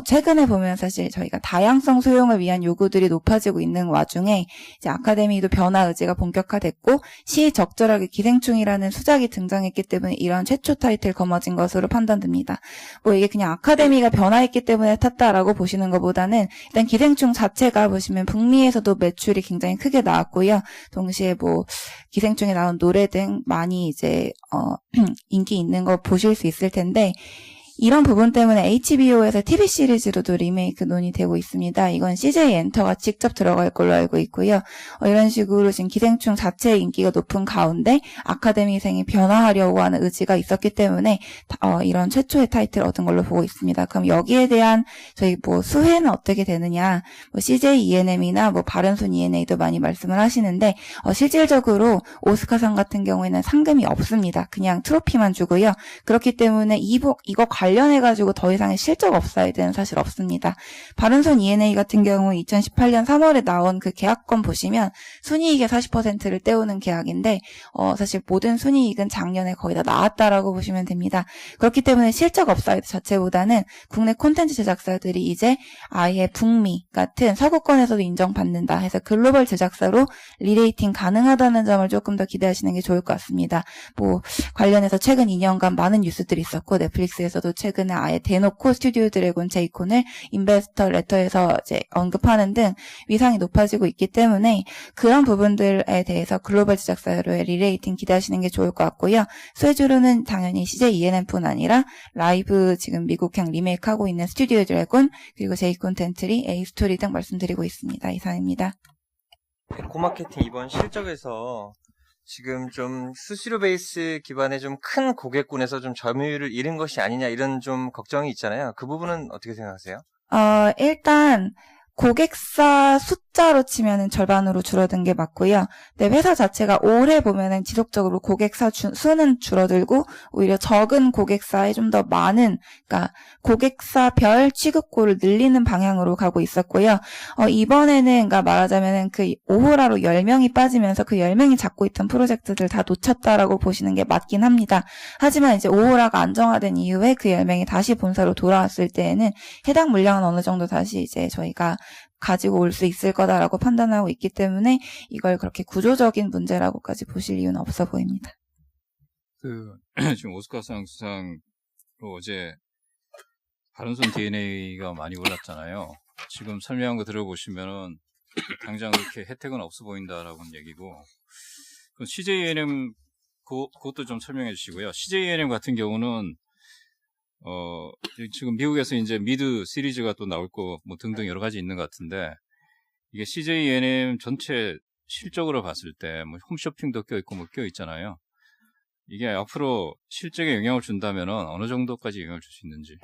최근에 보면 사실 저희가 다양성 수용을 위한 요구들이 높아지고 있는 와중에 이제 아카데미도 변화 의지가 본격화됐고 적절하게 기생충이라는 수작이 등장했기 때문에 이런 최초 타이틀 거머쥔 것으로 판단됩니다. 뭐 이게 그냥 아카데미가 변화했기 때문에 탔다라고 보시는 것보다는 일단 기생충 자체가 보시면 북미에서도 매출이 굉장히 크게 나왔고요. 동시에 뭐 기생충에 나온 노래 등 많이 이제 인기 있는 거 보실 수 있을 텐데 이런 부분 때문에 HBO에서 TV 시리즈로도 리메이크 논의되고 있습니다. 이건 CJ 엔터가 직접 들어갈 걸로 알고 있고요. 이런 식으로 지금 기생충 자체의 인기가 높은 가운데 아카데미생이 변화하려고 하는 의지가 있었기 때문에 이런 최초의 타이틀을 얻은 걸로 보고 있습니다. 그럼 여기에 대한 저희 뭐 수혜는 어떻게 되느냐? 뭐 CJ ENM이나 뭐 바른손 ENA도 많이 말씀을 하시는데 실질적으로 오스카상 같은 경우에는 상금이 없습니다. 그냥 트로피만 주고요. 그렇기 때문에 이거 관련해가지고 더 이상의 실적 업사이드는 사실 없습니다. 바른손 ENA 같은 경우 2018년 3월에 나온 그 계약권 보시면 순이익의 40%를 떼우는 계약인데 사실 모든 순이익은 작년에 거의 다 나왔다라고 보시면 됩니다. 그렇기 때문에 실적 업사이드 자체보다는 국내 콘텐츠 제작사들이 이제 아예 북미 같은 서구권에서도 인정받는다 해서 글로벌 제작사로 리레이팅 가능하다는 점을 조금 더 기대하시는 게 좋을 것 같습니다. 뭐 관련해서 최근 2년간 많은 뉴스들이 있었고 넷플릭스에서도 최근에 아예 대놓고 스튜디오 드래곤 제이콘을 인베스터 레터에서 이제 언급하는 등 위상이 높아지고 있기 때문에 그런 부분들에 대해서 글로벌 제작사로의 리레이팅 기대하시는 게 좋을 것 같고요. 수혜주로는 당연히 CJ ENM뿐 아니라 라이브 지금 미국형 리메이크하고 있는 스튜디오 드래곤 그리고 제이콘 텐트리, A스토리 등 말씀드리고 있습니다. 이상입니다. 에코마케팅 이번 실적에서 지금 좀 수수료 베이스 기반의 좀 큰 고객군에서 좀 점유율을 잃은 것이 아니냐 이런 좀 걱정이 있잖아요. 그 부분은 어떻게 생각하세요? 일단 고객사 숫자로 치면은 절반으로 줄어든 게 맞고요. 네, 회사 자체가 올해 보면은 지속적으로 고객사 수는 줄어들고 오히려 적은 고객사에 좀 더 많은, 그러니까 고객사별 취급고를 늘리는 방향으로 가고 있었고요. 이번에는 그러니까 말하자면은 그 오호라로 10명이 빠지면서 그 10명이 잡고 있던 프로젝트들 다 놓쳤다라고 보시는 게 맞긴 합니다. 하지만 이제 오호라가 안정화된 이후에 그 10명이 다시 본사로 돌아왔을 때에는 해당 물량은 어느 정도 다시 이제 저희가 가지고 올 수 있을 거다라고 판단하고 있기 때문에 이걸 그렇게 구조적인 문제라고까지 보실 이유는 없어 보입니다. 지금 오스카상 수상으로 어제 바른손 DNA가 많이 올랐잖아요. 지금 설명한 거 들어보시면은 당장 그렇게 혜택은 없어 보인다라고는 얘기고, 그럼 CJ-ENM 그것도 좀 설명해 주시고요. CJ-ENM 같은 경우는 지금 미국에서 이제 미드 시리즈가 또 나올 거 뭐 등등 여러 가지 있는 것 같은데, 이게 CJ-ENM 전체 실적으로 봤을 때 뭐 홈쇼핑도 껴있고 뭐 껴있잖아요. 이게 앞으로 실적에 영향을 준다면은 어느 정도까지 영향을 줄 수 있는지.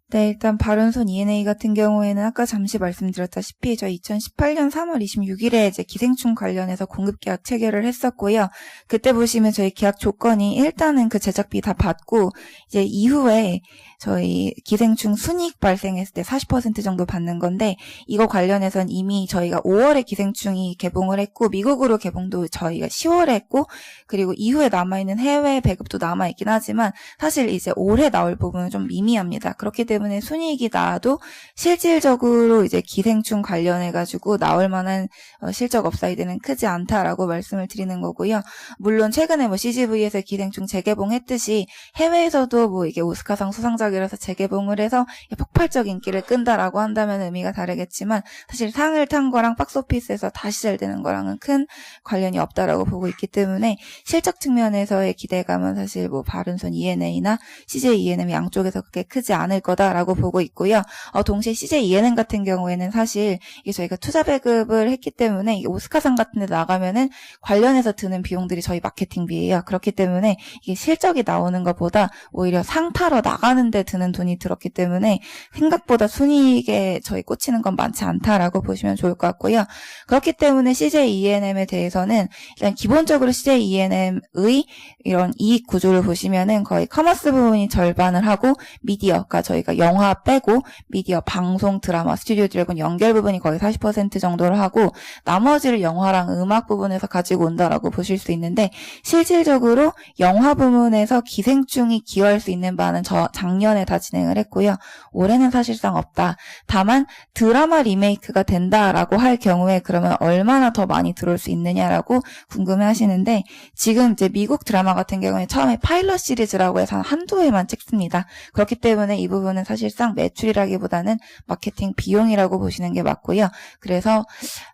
네, 일단 바른손 E&A 같은 경우에는 아까 잠시 말씀드렸다시피 저희 2018년 3월 26일에 이제 기생충 관련해서 공급 계약 체결을 했었고요. 그때 보시면 저희 계약 조건이 일단은 그 제작비 다 받고 이제 이후에 저희 기생충 순이익 발생했을 때 40% 정도 받는 건데, 이거 관련해서는 이미 저희가 5월에 기생충이 개봉을 했고 미국으로 개봉도 저희가 10월에 했고, 그리고 이후에 남아있는 해외 배급도 남아있긴 하지만 사실 이제 올해 나올 부분은 좀 미미합니다. 그렇기 때문에 순이익이 나와도 실질적으로 이제 기생충 관련해가지고 나올 만한 실적 업사이드는 크지 않다라고 말씀을 드리는 거고요. 물론 최근에 뭐 CGV에서 기생충 재개봉했듯이 해외에서도 뭐 이게 오스카상 수상작이라서 재개봉을 해서 폭발적 인기를 끈다라고 한다면 의미가 다르겠지만, 사실 상을 탄 거랑 박스오피스에서 다시 잘 되는 거랑은 큰 관련이 없다라고 보고 있기 때문에 실적 측면에서의 기대감은 사실 뭐 바른손 E&A나 CJ E&M 양쪽에서 그렇게 크지 않을 거다라고 보고 있고요. 동시에 CJ E&M 같은 경우에는 사실 이게 저희가 투자 배급을 했기 때문에 이게 오스카상 같은 데 나가면은 관련해서 드는 비용들이 저희 마케팅비예요. 그렇기 때문에 이게 실적이 나오는 것보다 오히려 상 타러 나가는 데 드는 돈이 들었기 때문에 생각보다 순이익에 저희 꽂히는 건 많지 않다라고 보시면 좋을 것 같고요. 그렇기 때문에 CJ E&M에 대해서는 일단 기본적으로 CJ E&M의 이런 이익 구조를 보시면은 거의 커머스 부분이 절반을 하고 미디어가 저희가 영화 빼고 미디어, 방송, 드라마, 스튜디오 드래곤 연결 부분이 거의 40% 정도를 하고 나머지를 영화랑 음악 부분에서 가지고 온다라고 보실 수 있는데, 실질적으로 영화 부분에서 기생충이 기여할 수 있는 바는 작년에 다 진행을 했고요. 올해는 사실상 없다. 다만 드라마 리메이크가 된다라고 할 경우에 그러면 얼마나 더 많이 들어올 수 있느냐라고 궁금해하시는데, 지금 이제 미국 드라마 같은 경우에 처음에 파일럿 시리즈라고 해서 한두 회만 찍습니다. 그렇기 때문에 이 부분은 사실상 매출이라기보다는 마케팅 비용이라고 보시는 게 맞고요. 그래서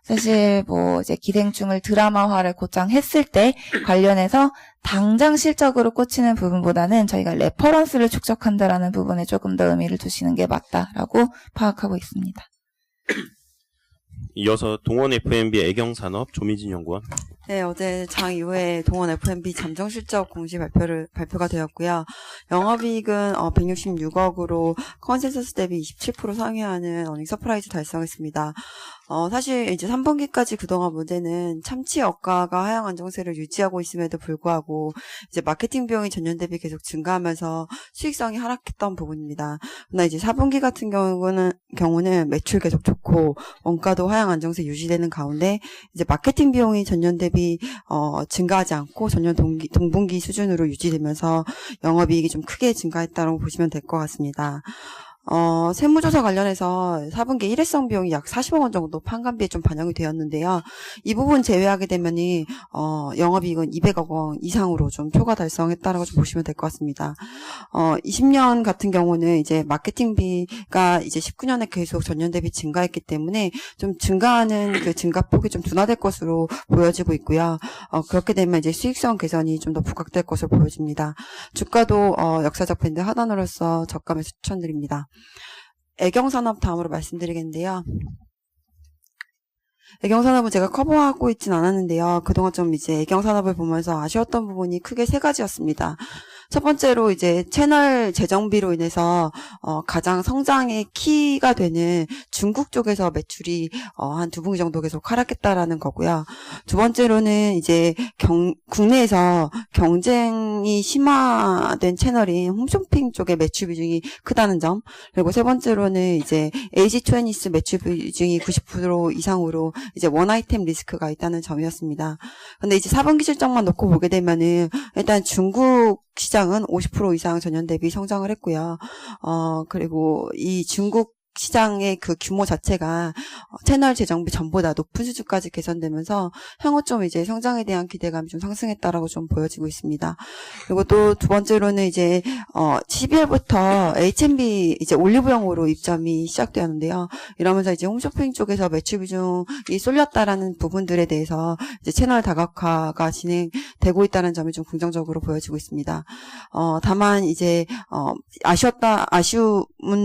사실 뭐 이제 기생충을 드라마화를 곧장 했을 때 관련해서 당장 실적으로 꽂히는 부분보다는 저희가 레퍼런스를 축적한다라는 부분에 조금 더 의미를 두시는 게 맞다라고 파악하고 있습니다. 이어서 동원 F&B 애경산업 조민진 연구원. 네, 어제 장 이후에 동원 F&B 잠정 실적 공시 발표가 되었고요. 영업이익은 166억으로 컨센서스 대비 27% 상회하는 어닝 서프라이즈 달성했습니다. 사실 이제 3분기까지 그동안 문제는 참치 억가가 하향 안정세를 유지하고 있음에도 불구하고 이제 마케팅 비용이 전년 대비 계속 증가하면서 수익성이 하락했던 부분입니다. 그러나 이제 4분기 같은 경우는 매출 계속 좋고 원가도 하향 안정세 유지되는 가운데 이제 마케팅 비용이 전년 대비 증가하지 않고 전년 동분기 수준으로 유지되면서 영업이익이 좀 크게 증가했다고 보시면 될 것 같습니다. 세무조사 관련해서 4분기 일회성 비용이 약 40억 원 정도 판관비에 좀 반영이 되었는데요. 이 부분 제외하게 되면이, 영업이익은 200억 원 이상으로 좀 초과 달성했다라고 좀 보시면 될 것 같습니다. 20년 같은 경우는 이제 마케팅비가 이제 19년에 계속 전년 대비 증가했기 때문에 좀 증가하는 그 증가폭이 좀 둔화될 것으로 보여지고 있고요. 그렇게 되면 이제 수익성 개선이 좀 더 부각될 것으로 보여집니다. 주가도, 역사적 밴드 하단으로서 저가 매수 추천드립니다. 애경산업 다음으로 말씀드리겠는데요. 애경산업은 제가 커버하고 있진 않았는데요. 그동안 좀 이제 애경산업을 보면서 아쉬웠던 부분이 크게 세 가지였습니다. 첫 번째로 이제 채널 재정비로 인해서 가장 성장의 키가 되는 중국 쪽에서 매출이 한 2분기 정도 계속 하락했다라는 거고요. 두 번째로는 이제 국내에서 경쟁이 심화된 채널인 홈쇼핑 쪽의 매출 비중이 크다는 점. 그리고 세 번째로는 이제 AG20 매출 비중이 90% 이상으로 이제 원 아이템 리스크가 있다는 점이었습니다. 근데 이제 4분기 실적만 놓고 보게 되면은 일단 중국 시장은 50% 이상 전년 대비 성장을 했고요. 그리고 이 중국 시장의 그 규모 자체가 채널 재정비 전보다 높은 수준까지 개선되면서 향후 좀 이제 성장에 대한 기대감이 좀 상승했다라고 좀 보여지고 있습니다. 그리고 또 두 번째로는 이제 12월부터 H&B 이제 올리브영으로 입점이 시작되었는데요. 이러면서 이제 홈쇼핑 쪽에서 매출 비중이 쏠렸다라는 부분들에 대해서 이제 채널 다각화가 진행되고 있다는 점이 좀 긍정적으로 보여지고 있습니다. 다만 이제 아쉬운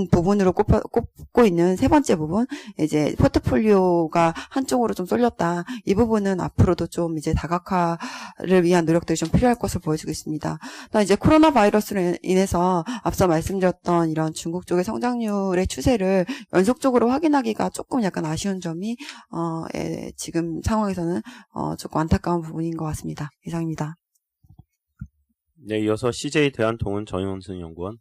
부분으로 꼽고 있는 세 번째 부분, 이제 포트폴리오가 한쪽으로 좀 쏠렸다. 이 부분은 앞으로도 좀 이제 다각화를 위한 노력들이 좀 필요할 것으로 보여지고 있습니다. 또 이제 코로나 바이러스로 인해서 앞서 말씀드렸던 이런 중국 쪽의 성장률의 추세를 연속적으로 확인하기가 조금 약간 아쉬운 점이 지금 상황에서는 조금 안타까운 부분인 것 같습니다. 이상입니다. 네, 이어서 CJ 대한통운 정영순 연구원.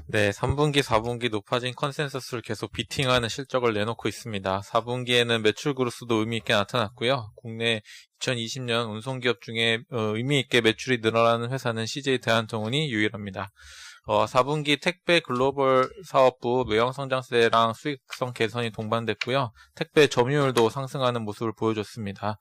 네, 3분기, 4분기 높아진 컨센서스를 계속 비팅하는 실적을 내놓고 있습니다. 4분기에는 매출 그로스도 의미 있게 나타났고요. 국내 2020년 운송기업 중에 의미 있게 매출이 늘어나는 회사는 CJ 대한통운이 유일합니다. 4분기 택배 글로벌 사업부 매형 성장세랑 수익성 개선이 동반됐고요. 택배 점유율도 상승하는 모습을 보여줬습니다.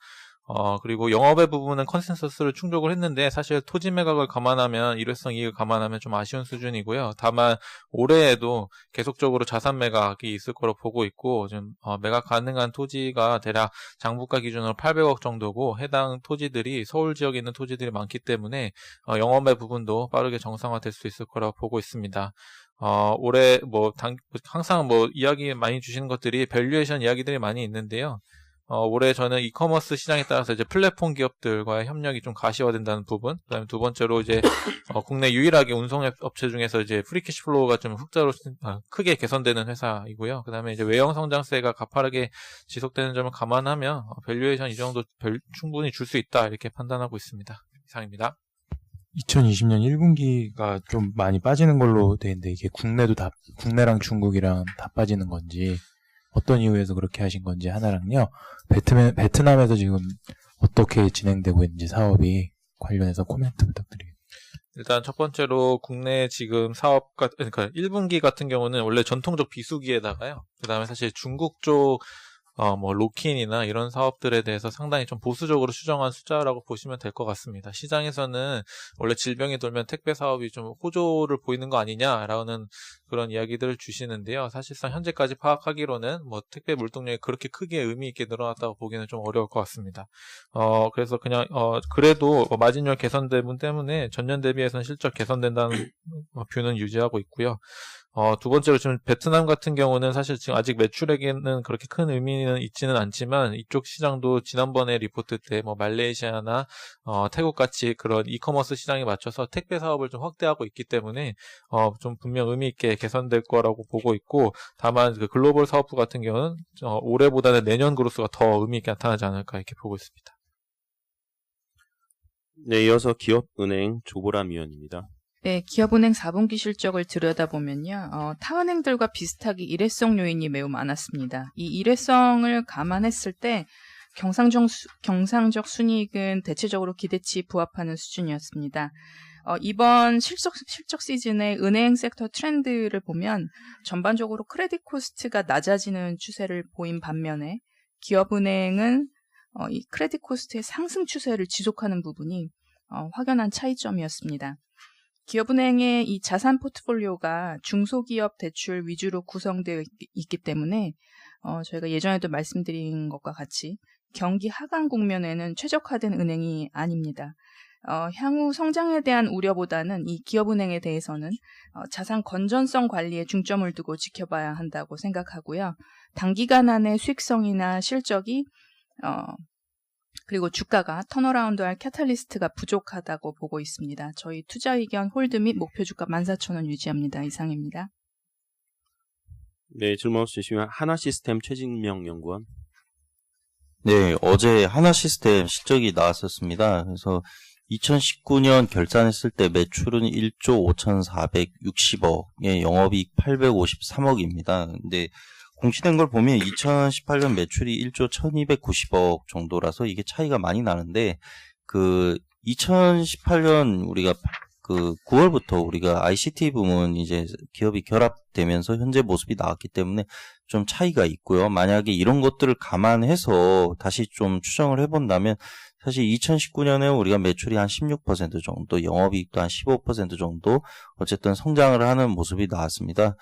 그리고 영업의 부분은 컨센서스를 충족을 했는데 사실 토지 매각을 감안하면 일회성 이익을 감안하면 좀 아쉬운 수준이고요. 다만 올해에도 계속적으로 자산 매각이 있을 거로 보고 있고 좀 매각 가능한 토지가 대략 장부가 기준으로 800억 정도고 해당 토지들이 서울 지역에 있는 토지들이 많기 때문에 영업의 부분도 빠르게 정상화될 수 있을 거라고 보고 있습니다. 올해 항상 이야기 많이 주시는 것들이 밸류에이션 이야기들이 많이 있는데요. 올해 저는 이커머스 시장에 따라서 이제 플랫폼 기업들과의 협력이 좀 가시화된다는 부분, 그다음에 두 번째로 이제 국내 유일하게 운송업체 중에서 이제 프리캐시 플로우가 좀 흑자로 크게 개선되는 회사이고요. 그다음에 이제 외형 성장세가 가파르게 지속되는 점을 감안하면 밸류에이션 이 정도 충분히 줄 수 있다 이렇게 판단하고 있습니다. 이상입니다. 2020년 1분기가 좀 많이 빠지는 걸로 돼 있는데 이게 국내랑 중국이랑 다 빠지는 건지 어떤 이유에서 그렇게 하신 건지 하나랑요. 베트남에서 지금 어떻게 진행되고 있는지 사업이 관련해서 코멘트 부탁드립니다. 일단 첫 번째로 국내 지금 그러니까 1분기 같은 경우는 원래 전통적 비수기에다가요. 그다음에 사실 중국 쪽 로킨이나 이런 사업들에 대해서 상당히 좀 보수적으로 추정한 숫자라고 보시면 될 것 같습니다. 시장에서는 원래 질병이 돌면 택배 사업이 좀 호조를 보이는 거 아니냐라는 그런 이야기들을 주시는데요. 사실상 현재까지 파악하기로는 택배 물동량이 그렇게 크게 의미 있게 늘어났다고 보기는 좀 어려울 것 같습니다. 그래서 그냥 그래도 마진율 개선 부분 때문에 전년 대비해서는 실적 개선된다는 뷰는 유지하고 있고요. 두 번째로 지금 베트남 같은 경우는 사실 지금 아직 매출액에는 그렇게 큰 의미는 있지는 않지만 이쪽 시장도 지난번에 리포트 때 말레이시아나 태국 같이 그런 이커머스 시장에 맞춰서 택배 사업을 좀 확대하고 있기 때문에 좀 분명 의미 있게 개선될 거라고 보고 있고, 다만 그 글로벌 사업부 같은 경우는 올해보다는 내년 그로스가 더 의미 있게 나타나지 않을까 이렇게 보고 있습니다. 네, 이어서 기업은행 조보람 위원입니다. 네, 기업은행 4분기 실적을 들여다보면요. 타은행들과 비슷하게 일회성 요인이 매우 많았습니다. 이 일회성을 감안했을 때 경상적 순이익은 대체적으로 기대치에 부합하는 수준이었습니다. 이번 실적 시즌의 은행 섹터 트렌드를 보면 전반적으로 크레딧 코스트가 낮아지는 추세를 보인 반면에 기업은행은 이 크레딧 코스트의 상승 추세를 지속하는 부분이 확연한 차이점이었습니다. 기업은행의 이 자산 포트폴리오가 중소기업 대출 위주로 구성되어 있기 때문에 저희가 예전에도 말씀드린 것과 같이 경기 하강 국면에는 최적화된 은행이 아닙니다. 향후 성장에 대한 우려보다는 이 기업은행에 대해서는 자산 건전성 관리에 중점을 두고 지켜봐야 한다고 생각하고요. 단기간 안에 수익성이나 실적이 그리고 주가가 턴어라운드할 캐탈리스트가 부족하다고 보고 있습니다. 저희 투자 의견 홀드 및 목표 주가 14,000원 유지합니다. 이상입니다. 네, 질문 없으시면 하나시스템 최진명 연구원. 네, 어제 하나시스템 실적이 나왔었습니다. 그래서 2019년 결산했을 때 매출은 1조 5,460억에 영업이익 853억입니다. 근데 공시된 걸 보면 2018년 매출이 1조 1,290억 정도라서 이게 차이가 많이 나는데, 2018년 우리가 9월부터 우리가 ICT 부문 이제 기업이 결합되면서 현재 모습이 나왔기 때문에 좀 차이가 있고요. 만약에 이런 것들을 감안해서 다시 좀 추정을 해본다면 사실 2019년에 우리가 매출이 한 16% 정도, 영업이익도 한 15% 정도 어쨌든 성장을 하는 모습이 나왔습니다.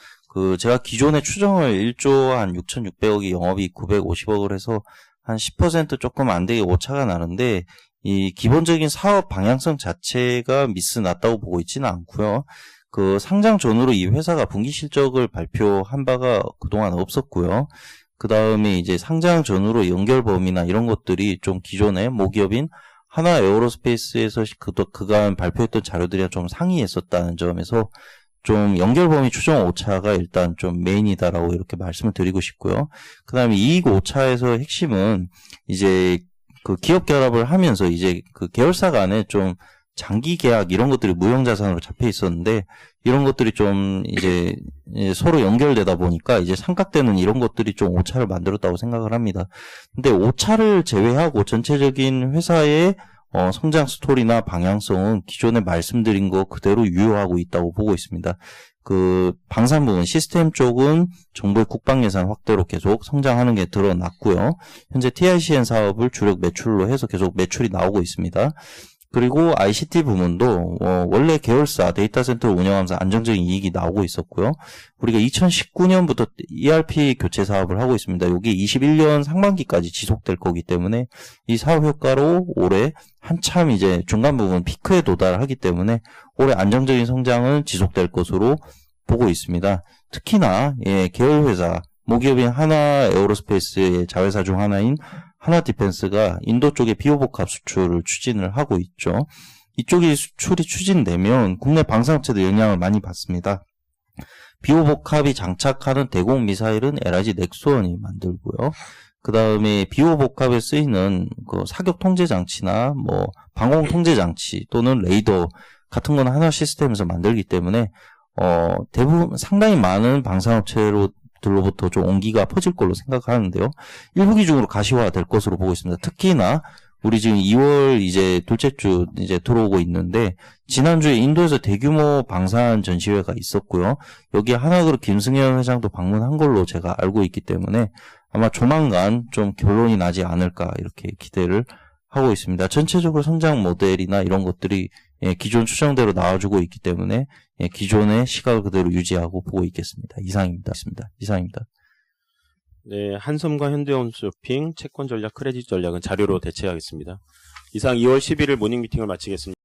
제가 기존에 추정을 1조 한 6,600억이 영업이익 950억을 해서 한 10% 조금 안 되게 오차가 나는데, 이 기본적인 사업 방향성 자체가 미스 났다고 보고 있지는 않고요. 상장 전후로 이 회사가 분기 실적을 발표한 바가 그동안 없었고요. 그 다음에 이제 상장 전후로 연결 범위나 이런 것들이 좀 기존의 모기업인 하나 에어로스페이스에서 그간 발표했던 자료들이랑 좀 상이했었다는 점에서 좀 연결 범위 추정 오차가 일단 좀 메인이다라고 이렇게 말씀을 드리고 싶고요. 그 다음에 이익 오차에서 핵심은 이제 기업 결합을 하면서 이제 계열사 간에 좀 장기 계약 이런 것들이 무형자산으로 잡혀 있었는데, 이런 것들이 좀 이제 서로 연결되다 보니까 이제 삼각되는 이런 것들이 좀 오차를 만들었다고 생각을 합니다. 근데 오차를 제외하고 전체적인 회사의 성장 스토리나 방향성은 기존에 말씀드린 거 그대로 유효하고 있다고 보고 있습니다. 방산 부분 시스템 쪽은 정부의 국방 예산 확대로 계속 성장하는 게 드러났고요. 현재 TICN 사업을 주력 매출로 해서 계속 매출이 나오고 있습니다. 그리고 ICT 부문도 원래 계열사 데이터 센터를 운영하면서 안정적인 이익이 나오고 있었고요. 우리가 2019년부터 ERP 교체 사업을 하고 있습니다. 이게 21년 상반기까지 지속될 거기 때문에 이 사업 효과로 올해 한참 이제 중간 부분 피크에 도달하기 때문에 올해 안정적인 성장은 지속될 것으로 보고 있습니다. 특히나 계열 회사 모기업인 하나 에어로스페이스의 자회사 중 하나인 하나 디펜스가 인도 쪽에 비호복합 수출을 추진을 하고 있죠. 이쪽이 수출이 추진되면 국내 방산업체도 영향을 많이 받습니다. 비호복합이 장착하는 대공 미사일은 LIG 넥스원이 만들고요. 그 다음에 비호복합에 쓰이는 사격 통제 장치나 방공 통제 장치 또는 레이더 같은 건 하나 시스템에서 만들기 때문에 대부분 상당히 많은 방산업체로부터 좀 온기가 퍼질 걸로 생각하는데요. 일부 기준으로 가시화 될 것으로 보고 있습니다. 특히나 우리 지금 2월 이제 둘째 주 이제 들어오고 있는데, 지난주에 인도에서 대규모 방산 전시회가 있었고요. 여기 하나그룹 김승현 회장도 방문한 걸로 제가 알고 있기 때문에 아마 조만간 좀 결론이 나지 않을까 이렇게 기대를 하고 있습니다. 전체적으로 성장 모델이나 이런 것들이 기존 추정대로 나와주고 있기 때문에 기존의 시각을 그대로 유지하고 보고 있겠습니다. 이상입니다. 네, 한섬과 현대홈쇼핑 채권 전략, 크레딧 전략은 자료로 대체하겠습니다. 이상 2월 11일 모닝 미팅을 마치겠습니다.